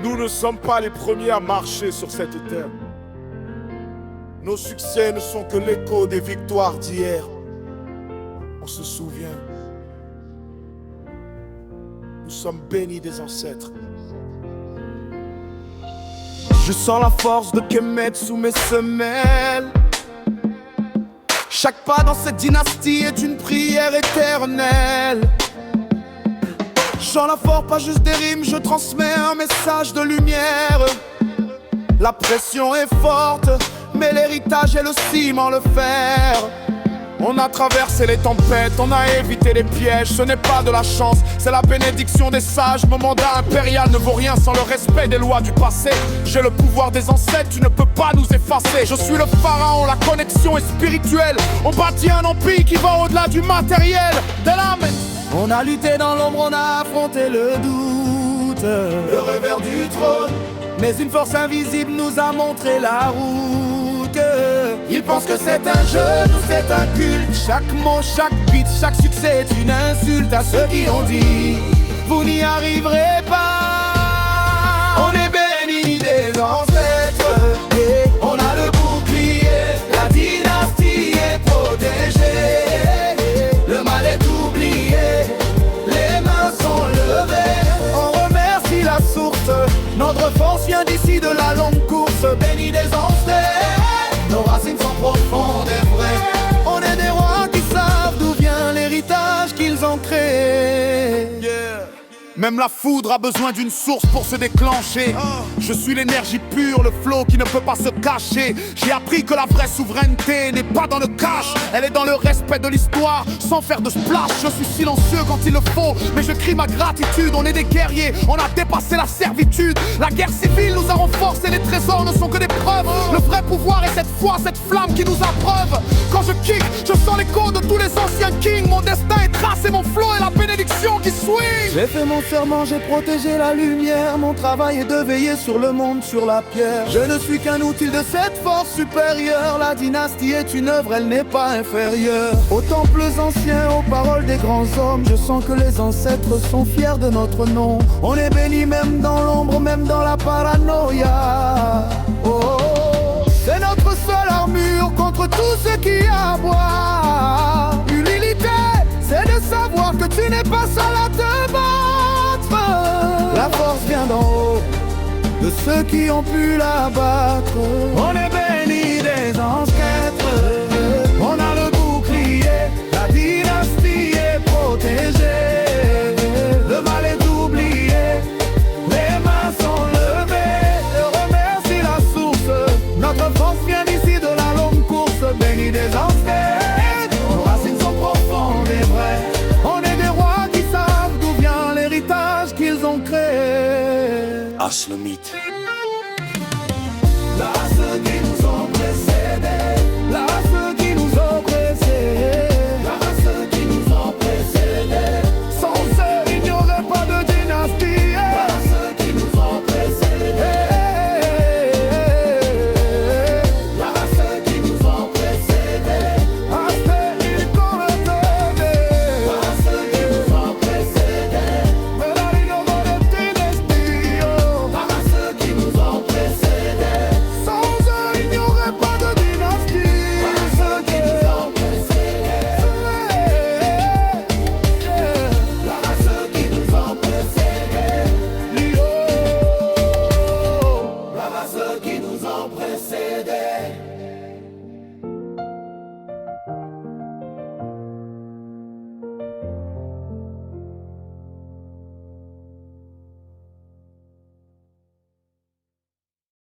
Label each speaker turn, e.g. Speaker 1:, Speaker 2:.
Speaker 1: Nous ne sommes pas les premiers à marcher sur cette terre. Nos succès ne sont que l'écho des victoires d'hier. On se souvient. Nous sommes bénis des ancêtres. Je sens la force de Kemet sous mes semelles. Chaque pas dans cette dynastie est une prière éternelle. J'en fort, pas juste des rimes, je transmets un message de lumière. La pression est forte, mais l'héritage est le ciment, le fer. On a traversé les tempêtes, on a évité les pièges. Ce n'est pas de la chance, c'est la bénédiction des sages. Mon mandat impérial ne vaut rien sans le respect des lois du passé. J'ai le pouvoir des ancêtres, tu ne peux pas nous effacer. Je suis le pharaon, la connexion est spirituelle. On bâtit un empire qui va au-delà du matériel. De l'âme. On a lutté dans l'ombre, on a affronté le doute, le revers du trône. Mais une force invisible nous a montré la route. Ils pensent que c'est un jeu, nous c'est un culte. Chaque mot, chaque beat, chaque succès est une insulte à ceux qui ont dit vous n'y arriverez pas. On est bénis des ancêtres et on a le bouclier. La dynastie est protégée. Le mal est oublié, les mains sont levées. On remercie la source, notre force vient d'ici de la longue course. Bénis des ancêtres, nos racines sont profondes et vraies. On est des rois qui savent d'où vient l'héritage qu'ils ont créé. Même la foudre a besoin d'une source pour se déclencher. Je suis l'énergie pure, le flow qui ne peut pas se cacher. J'ai appris que la vraie souveraineté n'est pas dans le cash, elle est dans le respect de l'histoire, sans faire de splash. Je suis silencieux quand il le faut, mais je crie ma gratitude. On est des guerriers, on a dépassé la servitude. La guerre civile nous a renforcés, les trésors ne sont que des preuves. Le vrai pouvoir est cette foi, cette flamme qui nous abreuve. Quand je kick, je sens l'écho de tous les anciens kings. Mon destin est tracé, mon flow est la bénédiction qui swing. J'ai fait mon serment, j'ai protégé la lumière. Mon travail est de veiller sur le monde, sur la pierre. Je ne suis qu'un outil de cette force supérieure. La dynastie est une œuvre, elle n'est pas inférieure. Aux temples anciens, aux paroles des grands hommes, je sens que les ancêtres sont fiers de notre nom. On est bénis même dans l'ombre, même dans la paranoïa. Oh, oh, oh. C'est notre seule armure contre tout ce qui aboie. L'humilité, c'est de savoir que tu n'es pas seul à te battre. La force vient d'en haut, de ceux qui ont pu la battre. On est bénis des ancêtres, on a le bouclier. La dynastie est protégée, le mal est oublié, les mains sont levées. Je remercie la source, notre force vient d'ici de la longue course. Bénis des ancêtres, nos racines sont profondes et vraies. On est des rois qui savent d'où vient l'héritage qu'ils ont créé.
Speaker 2: As le mythe.